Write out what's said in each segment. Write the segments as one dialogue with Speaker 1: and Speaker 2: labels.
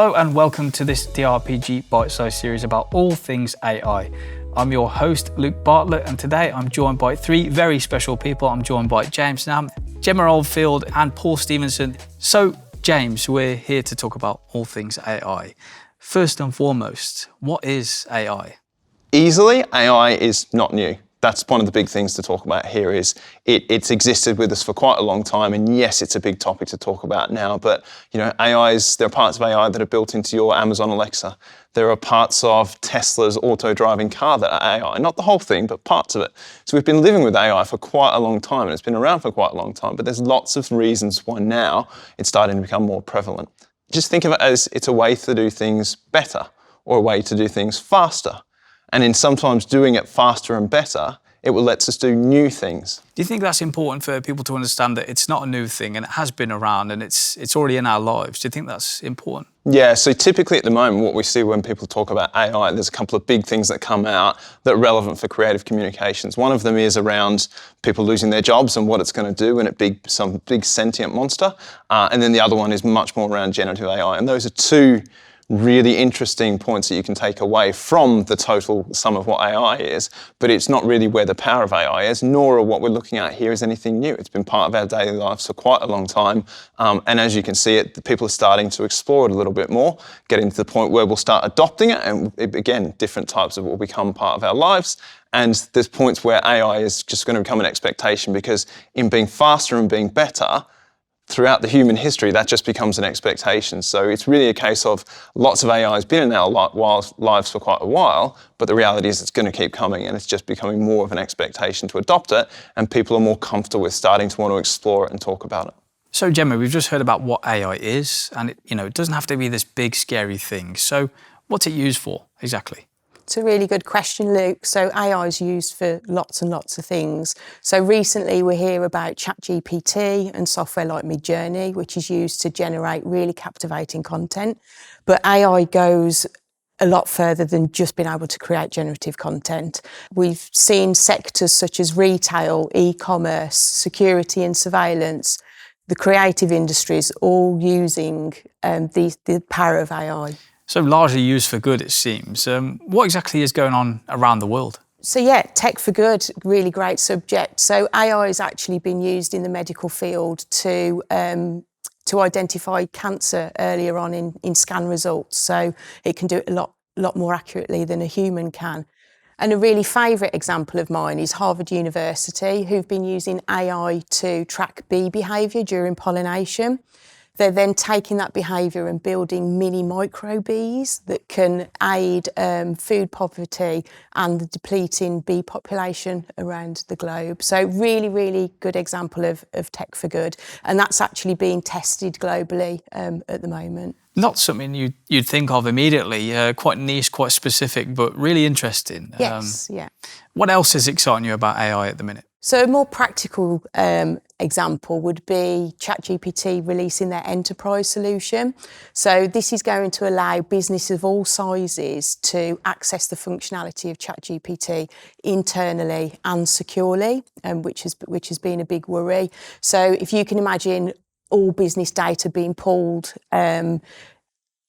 Speaker 1: Hello and welcome to this DRPG bite-sized series about all things AI. I'm your host, Luke Bartlett, and today I'm joined by three very special people. I'm joined by James Nam, Gemma Oldfield, and Paul Stevenson. So, James, we're here to talk about all things AI. First and foremost, what is AI?
Speaker 2: Easily, AI is not new. That's one of the big things to talk about here is it's existed with us for quite a long time, and yes, it's a big topic to talk about now, but there are parts of AI that are built into your Amazon Alexa. There are parts of Tesla's auto-driving car that are AI, not the whole thing, but parts of it. So we've been living with AI for quite a long time, and it's been around for quite a long time, but there's lots of reasons why now it's starting to become more prevalent. Just think of it as it's a way to do things better or a way to do things faster. And in sometimes doing it faster and better, it will let us do new things.
Speaker 1: Do you think that's important for people to understand that it's not a new thing and it has been around and it's already in our lives? Do you think that's important?
Speaker 2: Yeah, so typically at the moment, what we see when people talk about AI, there's a couple of big things that come out that are relevant for creative communications. One of them is around people losing their jobs and what it's going to do and some big sentient monster. And then the other one is much more around generative AI. And those are two really interesting points that you can take away from the total sum of what AI is, but it's not really where the power of AI is, nor are what we're looking at here is anything new. It's been part of our daily lives for quite a long time, and as you can see, the people are starting to explore it a little bit more, getting to the point where we'll start adopting it, and again, different types of it will become part of our lives. And there's points where AI is just going to become an expectation, because in being faster and being better, throughout the human history, that just becomes an expectation. So it's really a case of lots of AI has been in our lives for quite a while, but the reality is it's going to keep coming, and it's just becoming more of an expectation to adopt it, and people are more comfortable with starting to want to explore it and talk about it.
Speaker 1: So Gemma, we've just heard about what AI is, and it doesn't have to be this big, scary thing. So what's it used for exactly?
Speaker 3: It's a really good question, Luke. So AI is used for lots and lots of things. So recently we hear about ChatGPT and software like Midjourney, which is used to generate really captivating content. But AI goes a lot further than just being able to create generative content. We've seen sectors such as retail, e-commerce, security and surveillance, the creative industries all using the power of AI.
Speaker 1: So largely used for good, it seems. What exactly is going on around the world?
Speaker 3: So yeah, tech for good, really great subject. So AI has actually been used in the medical field to identify cancer earlier on in scan results. So it can do it a lot more accurately than a human can. And a really favourite example of mine is Harvard University, who've been using AI to track bee behaviour during pollination. They're then taking that behaviour and building mini micro bees that can aid food poverty and the depleting bee population around the globe. So really, really good example of tech for good. And that's actually being tested globally at the moment.
Speaker 1: Not something you'd think of immediately, quite niche, quite specific, but really interesting.
Speaker 3: Yes, yeah.
Speaker 1: What else is exciting you about AI at the minute?
Speaker 3: So a more practical example would be ChatGPT releasing their enterprise solution. So this is going to allow businesses of all sizes to access the functionality of ChatGPT internally and securely, which has been a big worry. So if you can imagine all business data being pulled,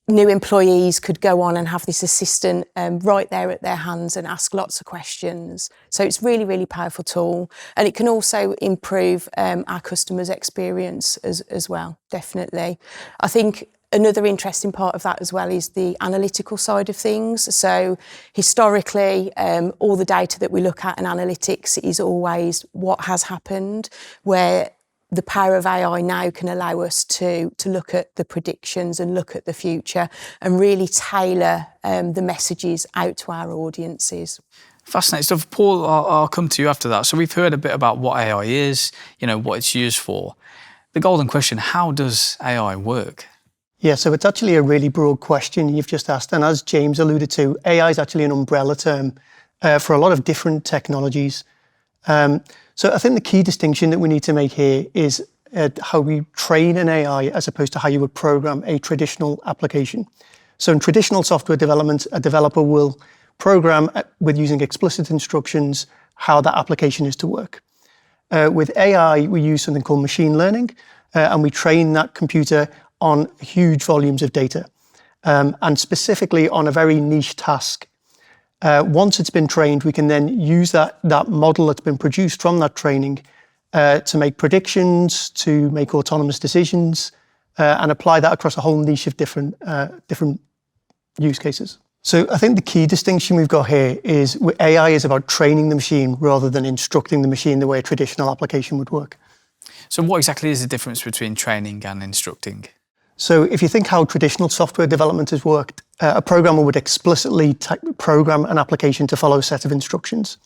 Speaker 3: new employees could go on and have this assistant right there at their hands and ask lots of questions. So it's really, really powerful tool. And it can also improve our customers' experience as well, definitely. I think another interesting part of that as well is the analytical side of things. So historically, all the data that we look at in analytics is always what has happened, where the power of AI now can allow us to look at the predictions and look at the future and really tailor the messages out to our audiences.
Speaker 1: Fascinating stuff. Paul, I'll come to you after that. So we've heard a bit about what AI is, what it's used for. The golden question, how does AI work?
Speaker 4: Yeah, so it's actually a really broad question you've just asked. And as James alluded to, AI is actually an umbrella term for a lot of different technologies. So I think the key distinction that we need to make here is how we train an AI as opposed to how you would program a traditional application. So in traditional software development, a developer will program with using explicit instructions how that application is to work. With AI, we use something called machine learning, and we train that computer on huge volumes of data. and specifically on a very niche task. Once it's been trained, we can then use that model that's been produced from that training to make predictions, to make autonomous decisions, and apply that across a whole niche of different use cases. So I think the key distinction we've got here is AI is about training the machine rather than instructing the machine the way a traditional application would work.
Speaker 1: So what exactly is the difference between training and instructing?
Speaker 4: So if you think how traditional software development has worked, a programmer would explicitly program an application to follow a set of instructions.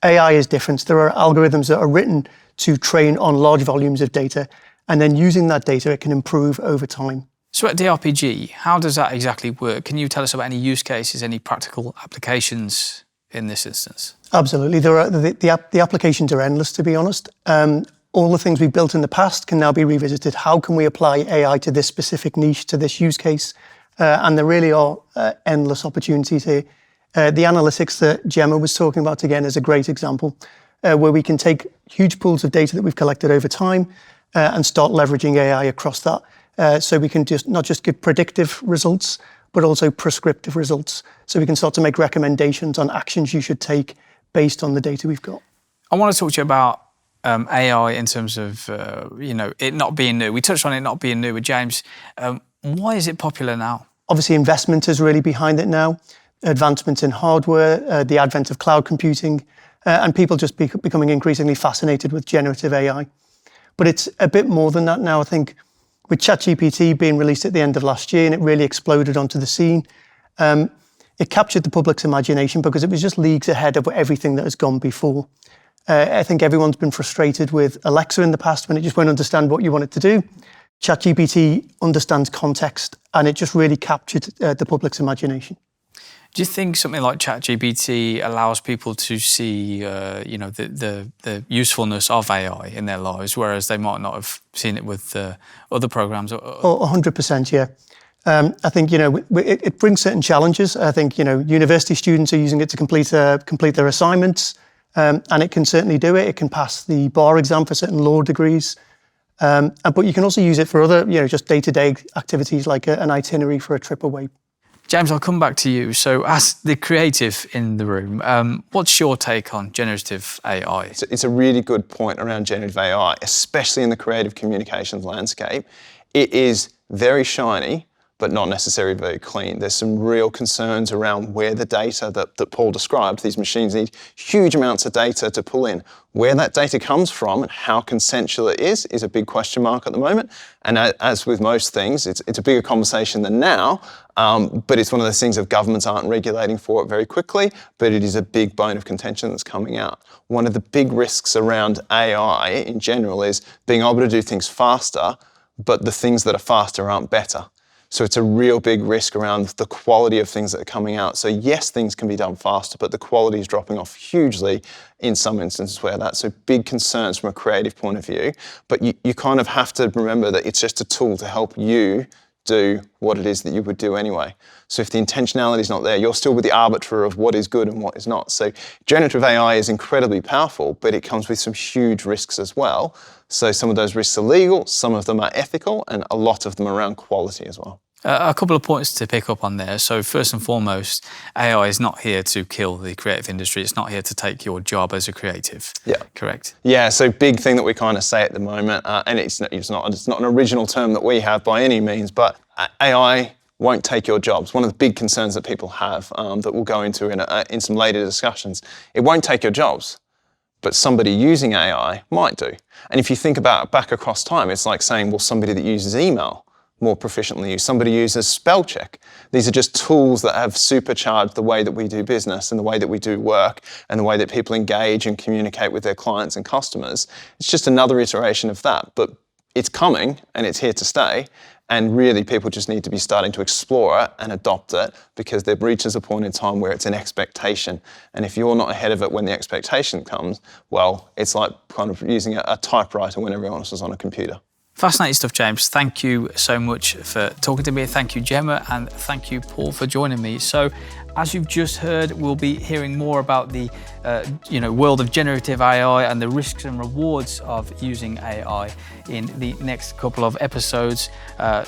Speaker 4: AI is different. There are algorithms that are written to train on large volumes of data, and then using that data, it can improve over time.
Speaker 1: So at DRPG, how does that exactly work? Can you tell us about any use cases, any practical applications in this instance?
Speaker 4: Absolutely. The applications are endless, to be honest. All the things we built in the past can now be revisited. How can we apply AI to this specific niche, to this use case? And there really are endless opportunities here. The analytics that Gemma was talking about, again, is a great example, where we can take huge pools of data that we've collected over time and start leveraging AI across that. So we can not just give predictive results, but also prescriptive results. So we can start to make recommendations on actions you should take based on the data we've got.
Speaker 1: I want to talk to you about AI in terms of, it not being new. We touched on it not being new with James. Why is it popular now?
Speaker 4: Obviously, investment is really behind it now. Advancements in hardware, the advent of cloud computing, and people just becoming increasingly fascinated with generative AI. But it's a bit more than that now, I think. With ChatGPT being released at the end of last year and it really exploded onto the scene, it captured the public's imagination because it was just leagues ahead of everything that has gone before. I think everyone's been frustrated with Alexa in the past when it just won't understand what you want it to do. ChatGPT understands context and it just really captured the public's imagination.
Speaker 1: Do you think something like ChatGPT allows people to see, the usefulness of AI in their lives, whereas they might not have seen it with other programs?
Speaker 4: 100%, yeah. I think it brings certain challenges. I think university students are using it to complete their assignments, and it can certainly do it. It can pass the bar exam for certain law degrees, but you can also use it for other just day-to-day activities like an itinerary for a trip away.
Speaker 1: James, I'll come back to you. So as the creative in the room, what's your take on generative AI?
Speaker 2: It's a really good point around generative AI, especially in the creative communications landscape. It is very shiny, but not necessarily very clean. There's some real concerns around where the data that Paul described, these machines need huge amounts of data to pull in. Where that data comes from and how consensual it is a big question mark at the moment. And as with most things, it's a bigger conversation than now, but it's one of those things that governments aren't regulating for it very quickly, but it is a big bone of contention that's coming out. One of the big risks around AI in general is being able to do things faster, but the things that are faster aren't better. So it's a real big risk around the quality of things that are coming out. So yes, things can be done faster, but the quality is dropping off hugely in some instances where that's so big concerns from a creative point of view. But you kind of have to remember that it's just a tool to help you do what it is that you would do anyway. So if the intentionality is not there, you're still with the arbiter of what is good and what is not. So generative AI is incredibly powerful, but it comes with some huge risks as well. So some of those risks are legal, some of them are ethical, and a lot of them are around quality as well.
Speaker 1: A couple of points to pick up on there. So first and foremost, AI is not here to kill the creative industry. It's not here to take your job as a creative.
Speaker 2: Yeah.
Speaker 1: Correct?
Speaker 2: Yeah, so big thing that we kind of say at the moment, and it's not an original term that we have by any means, but AI won't take your jobs. One of the big concerns that people have that we'll go into in some later discussions, it won't take your jobs, but somebody using AI might do. And if you think about it back across time, it's like saying, well, somebody that uses email more proficiently use. Somebody uses spell check. These are just tools that have supercharged the way that we do business and the way that we do work and the way that people engage and communicate with their clients and customers. It's just another iteration of that, but it's coming and it's here to stay. And really people just need to be starting to explore it and adopt it because they've reached a point in time where it's an expectation. And if you're not ahead of it when the expectation comes, well, it's like kind of using a typewriter when everyone else is on a computer.
Speaker 1: Fascinating stuff, James. Thank you so much for talking to me. Thank you, Gemma, and thank you, Paul, for joining me. So As you've just heard, we'll be hearing more about the world of generative AI and the risks and rewards of using AI in the next couple of episodes,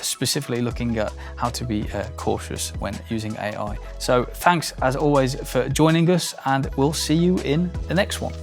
Speaker 1: specifically looking at how to be cautious when using AI. So thanks as always for joining us, and we'll see you in the next one.